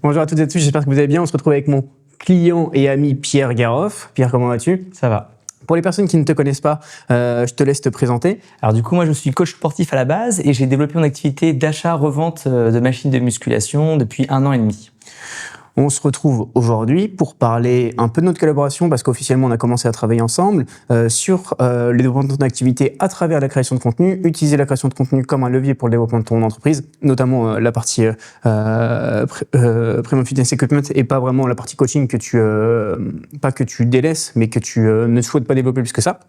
Bonjour à toutes et à tous, j'espère que vous allez bien. On se retrouve avec mon client et ami Pierre Garoff. Pierre, comment vas-tu? Ça va. Pour les personnes qui ne te connaissent pas, je te laisse te présenter. Alors du coup, moi je suis coach sportif à la base et j'ai développé une activité d'achat-revente de machines de musculation depuis 1 an et demi. On se retrouve aujourd'hui pour parler un peu de notre collaboration parce qu'officiellement on a commencé à travailler ensemble sur le développement de ton activité à travers la création de contenu, utiliser la création de contenu comme un levier pour le développement de ton entreprise, notamment la partie Premium Fitness Equipment et pas vraiment la partie coaching que pas que tu délaisses mais que tu ne souhaites pas développer plus que ça.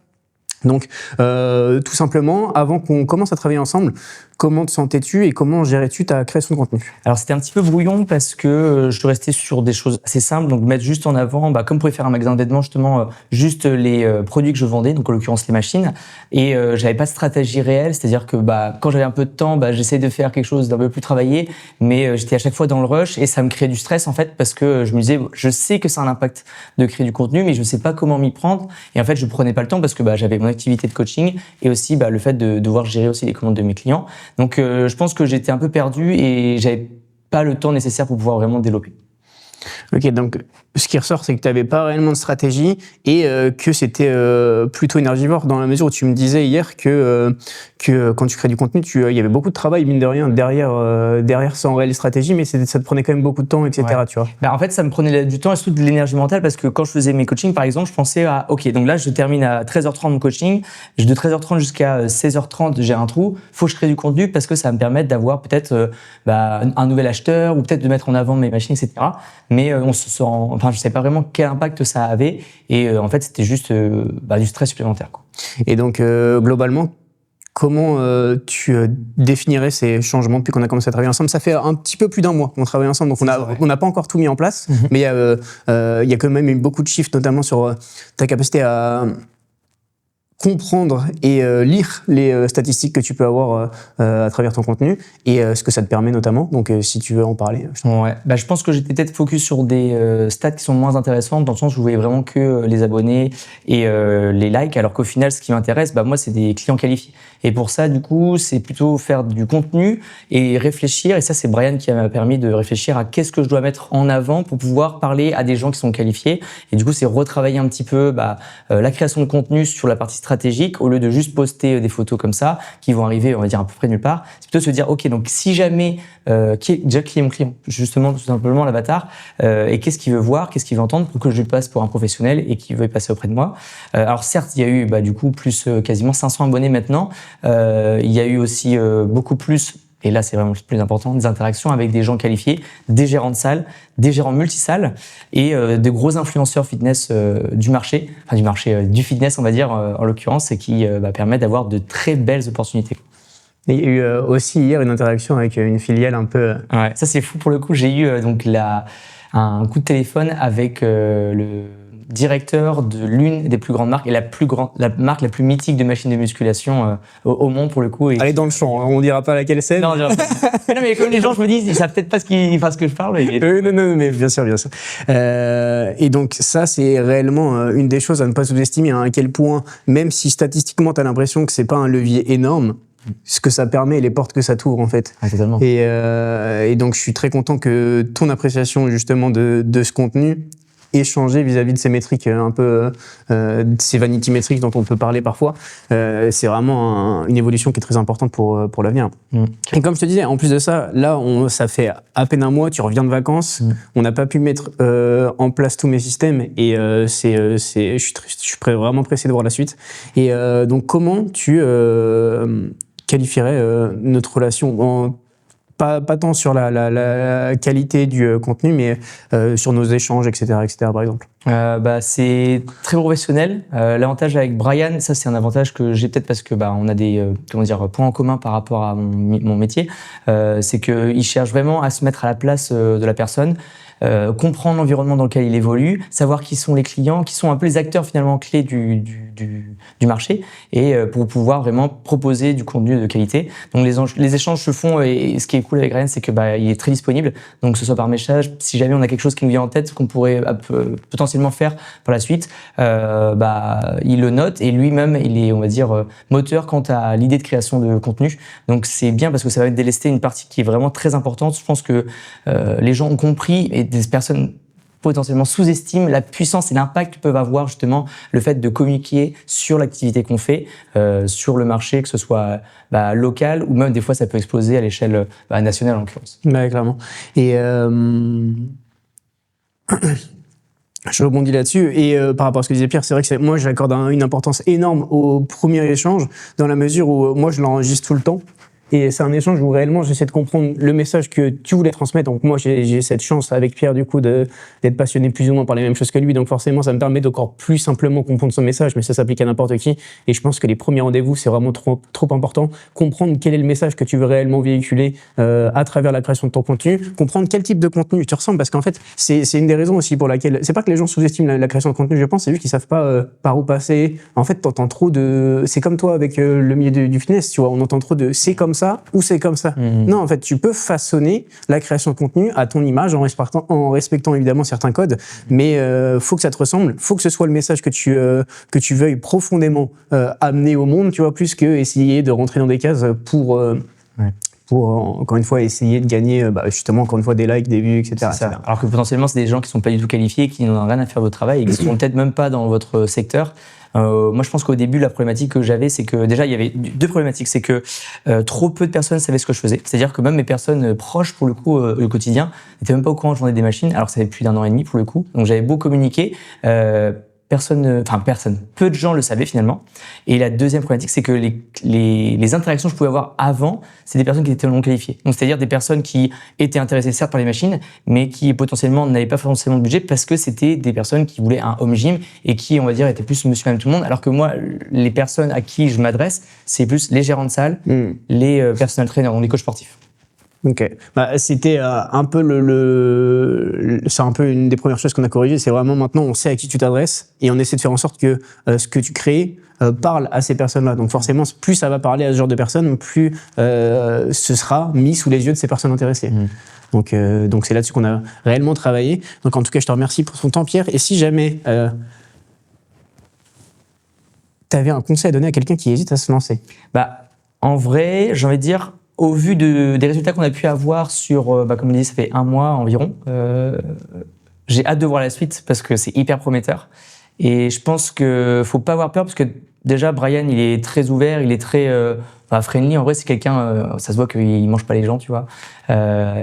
Donc, tout simplement, avant qu'on commence à travailler ensemble, comment te sentais-tu et comment gérais-tu ta création de contenu? Alors c'était un petit peu brouillon parce que je restais sur des choses assez simples, donc mettre juste en avant, comme pourrait faire un magasin de vêtements justement, juste les produits que je vendais, donc en l'occurrence les machines, et j'avais pas de stratégie réelle, c'est-à-dire que quand j'avais un peu de temps, j'essayais de faire quelque chose d'un peu plus travaillé, mais j'étais à chaque fois dans le rush et ça me créait du stress en fait parce que je me disais, je sais que c'est un impact de créer du contenu, mais je sais pas comment m'y prendre, et en fait je prenais pas le temps parce que j'avais mon activité de coaching et aussi le fait de devoir gérer aussi les commandes de mes clients. Donc je pense que j'étais un peu perdu et j'avais pas le temps nécessaire pour pouvoir vraiment développer. Ok, donc ce qui ressort, c'est que tu n'avais pas réellement de stratégie et que c'était plutôt énergivore dans la mesure où tu me disais hier que quand tu crées du contenu, il y avait beaucoup de travail, mine de rien, derrière sans réelle stratégie, mais ça te prenait quand même beaucoup de temps, etc. Ouais. Tu vois. En fait, ça me prenait du temps et surtout de l'énergie mentale parce que quand je faisais mes coachings, par exemple, je pensais à, ok, donc là, je termine à 13h30 mon coaching, de 13h30 jusqu'à 16h30, j'ai un trou, faut que je crée du contenu parce que ça va me permettre d'avoir peut-être un nouvel acheteur ou peut-être de mettre en avant mes machines, etc. Mais je sais pas vraiment quel impact ça avait et en fait, c'était juste du stress supplémentaire, quoi. Et donc, globalement, comment tu définirais ces changements depuis qu'on a commencé à travailler ensemble? Ça fait un petit peu plus d'1 mois qu'on travaille ensemble, donc on n'a pas encore tout mis en place, mais il y a quand même eu beaucoup de chiffres, notamment sur ta capacité à comprendre et lire les statistiques que tu peux avoir à travers ton contenu et ce que ça te permet notamment. Donc si tu veux en parler. Je pense que j'étais peut-être focus sur des stats qui sont moins intéressantes dans le sens où je voyais vraiment que les abonnés et les likes, alors qu'au final ce qui m'intéresse, moi c'est des clients qualifiés. Et pour ça du coup c'est plutôt faire du contenu et réfléchir, et ça c'est Brian qui m'a permis de réfléchir à qu'est-ce que je dois mettre en avant pour pouvoir parler à des gens qui sont qualifiés. Et du coup c'est retravailler un petit peu la création de contenu sur la partie stratégique au lieu de juste poster des photos comme ça qui vont arriver, on va dire, à peu près nulle part. C'est plutôt se dire, ok, donc si jamais qui est mon client, justement tout simplement l'avatar, et qu'est-ce qu'il veut voir, qu'est-ce qu'il veut entendre pour que je lui passe pour un professionnel et qu'il veuille passer auprès de moi. Alors certes, il y a eu du coup plus quasiment 500 abonnés maintenant. Il y a eu aussi beaucoup plus. Et là, c'est vraiment le plus important, des interactions avec des gens qualifiés, des gérants de salles, des gérants multisalles et de gros influenceurs fitness du fitness, on va dire, en l'occurrence, et qui permet d'avoir de très belles opportunités. Et il y a eu aussi hier une interaction avec une filiale un peu... Ouais, ça c'est fou pour le coup. J'ai eu un coup de téléphone avec le directeur de l'une des plus grandes marques et la marque la plus mythique de machines de musculation au monde pour le coup. Elle est dans le champ, on dira pas laquelle c'est. Non, on dira pas. mais comme les gens, je me dis, ils savent peut-être pas ce que je parle. Non, mais bien sûr. Et donc ça, c'est réellement une des choses à ne pas sous-estimer, à quel point, même si statistiquement tu as l'impression que c'est pas un levier énorme, ce que ça permet et les portes que ça t'ouvre en fait. Ah, totalement. Et donc je suis très content que ton appréciation justement de ce contenu ait changé vis-à-vis de ces métriques un peu ces vanity métriques dont on peut parler parfois. C'est vraiment une évolution qui est très importante pour l'avenir. Et comme je te disais, en plus de ça, là ça fait à peine 1 mois, tu reviens de vacances, on n'a pas pu mettre en place tous mes systèmes et je suis vraiment pressé de voir la suite. Et donc comment tu qualifierais notre relation pas tant sur la qualité du contenu, mais sur nos échanges, etc., par exemple. C'est très professionnel. L'avantage avec Brian, ça c'est un avantage que j'ai peut-être parce que on a des points en commun par rapport à mon métier. C'est qu'il cherche vraiment à se mettre à la place de la personne. Comprendre l'environnement dans lequel il évolue, savoir qui sont les clients, qui sont un peu les acteurs finalement clés du marché, et pour pouvoir vraiment proposer du contenu de qualité. Donc les échanges se font, et ce qui est cool avec Ryan, c'est que il est très disponible. Donc que ce soit par message, si jamais on a quelque chose qui nous vient en tête qu'on pourrait potentiellement potentiellement faire par la suite, il le note et lui-même, il est, on va dire, moteur quant à l'idée de création de contenu. Donc c'est bien parce que ça va délester une partie qui est vraiment très importante. Je pense que les gens ont compris et des personnes potentiellement sous-estiment la puissance et l'impact que peuvent avoir justement le fait de communiquer sur l'activité qu'on fait, sur le marché, que ce soit local ou même des fois ça peut exploser à l'échelle nationale en l'occurrence. Ouais, clairement. Et je rebondis là-dessus et par rapport à ce que disait Pierre, c'est vrai que moi j'accorde une importance énorme au premier échange dans la mesure où moi je l'enregistre tout le temps. Et c'est un échange où réellement j'essaie de comprendre le message que tu voulais transmettre. Donc moi j'ai cette chance avec Pierre du coup d'être passionné plus ou moins par les mêmes choses que lui. Donc forcément ça me permet d'encore plus simplement comprendre son message, mais ça s'applique à n'importe qui. Et je pense que les premiers rendez-vous c'est vraiment trop important. Comprendre quel est le message que tu veux réellement véhiculer à travers la création de ton contenu. Comprendre quel type de contenu tu ressembles, parce qu'en fait c'est une des raisons aussi pour laquelle c'est pas que les gens sous-estiment la création de contenu. Je pense c'est juste qu'ils savent pas par où passer. En fait t'entends trop de. C'est comme toi avec le milieu du fitness, tu vois. On entend trop de c'est comme ça ou c'est comme ça. Non, en fait, tu peux façonner la création de contenu à ton image en respectant évidemment certains codes, mais faut que ça te ressemble, faut que ce soit le message que tu veuilles profondément amener au monde, tu vois, plus que essayer de rentrer dans des cases pour encore une fois essayer de gagner justement encore une fois des likes, des vues, etc. Alors que potentiellement c'est des gens qui sont pas du tout qualifiés, qui n'ont rien à faire de votre travail et qui sont peut-être même pas dans votre secteur. Moi, je pense qu'au début, la problématique que j'avais, c'est que déjà, il y avait deux problématiques. C'est que trop peu de personnes savaient ce que je faisais. C'est-à-dire que même mes personnes proches, pour le coup, au quotidien, n'étaient même pas au courant que je vendais des machines, alors que ça fait plus d'1 an et demi, pour le coup. Donc, j'avais beau communiquer, peu de gens le savaient finalement. Et la deuxième problématique, c'est que les interactions que je pouvais avoir avant, c'est des personnes qui étaient non qualifiées. Donc, c'est-à-dire des personnes qui étaient intéressées certes par les machines, mais qui potentiellement n'avaient pas forcément de budget parce que c'était des personnes qui voulaient un home gym et qui, on va dire, étaient plus monsieur madame tout le monde. Alors que moi, les personnes à qui je m'adresse, c'est plus les gérants de salle, les personal trainers, donc les coachs sportifs. Ok, c'était un peu c'est un peu une des premières choses qu'on a corrigées. C'est vraiment maintenant on sait à qui tu t'adresses et on essaie de faire en sorte que ce que tu crées parle à ces personnes-là. Donc forcément, plus ça va parler à ce genre de personnes, plus ce sera mis sous les yeux de ces personnes intéressées. Donc c'est là-dessus qu'on a réellement travaillé. Donc en tout cas, je te remercie pour ton temps, Pierre. Et si jamais tu avais un conseil à donner à quelqu'un qui hésite à se lancer? En vrai, j'ai envie de dire, au vu des résultats qu'on a pu avoir sur, comme on dit, ça fait 1 mois environ, j'ai hâte de voir la suite parce que c'est hyper prometteur. Et je pense que faut pas avoir peur parce que déjà, Brian, il est très ouvert, il est très friendly. En vrai, c'est quelqu'un, ça se voit qu'il mange pas les gens, tu vois.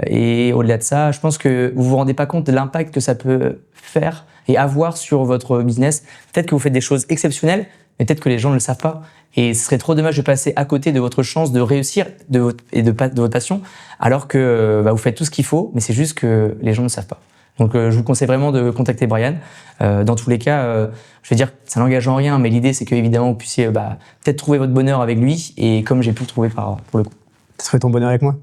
Et au-delà de ça, je pense que vous vous rendez pas compte de l'impact que ça peut faire et avoir sur votre business. Peut-être que vous faites des choses exceptionnelles, mais peut-être que les gens ne le savent pas. Et ce serait trop dommage de passer à côté de votre chance de réussir de votre passion, alors que vous faites tout ce qu'il faut, mais c'est juste que les gens ne savent pas. Donc je vous conseille vraiment de contacter Brian. Dans tous les cas, je vais dire, ça n'engage en rien, mais l'idée c'est que évidemment vous puissiez peut-être trouver votre bonheur avec lui, et comme j'ai pu le trouver pour le coup. Tu ferais ton bonheur avec moi?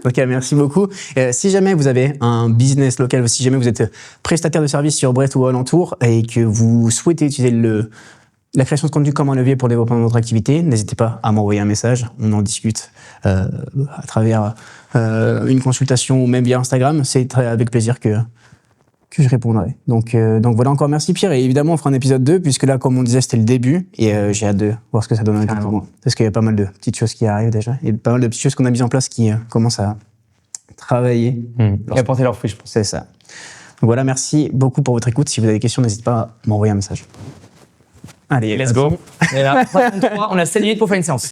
Ok, merci beaucoup. Si jamais vous avez un business local, si jamais vous êtes prestataire de services sur Brest ou alentour et que vous souhaitez utiliser la création de contenu comme un levier pour le développement de votre activité, n'hésitez pas à m'envoyer un message. On en discute à travers une consultation ou même via Instagram. C'est avec plaisir que je répondrai. Donc voilà, encore merci Pierre. Et évidemment, on fera un épisode 2 puisque là, comme on disait, c'était le début et j'ai hâte de voir ce que ça donne avec tout le monde. Parce qu'il y a pas mal de petites choses qui arrivent déjà et pas mal de petites choses qu'on a mises en place qui commencent à travailler. Et apporter leurs fruits, je pense. C'est ça. Donc voilà, merci beaucoup pour votre écoute. Si vous avez des questions, n'hésitez pas à m'envoyer un message. Allez, let's go. Et là, on a 7 minutes pour faire une séance.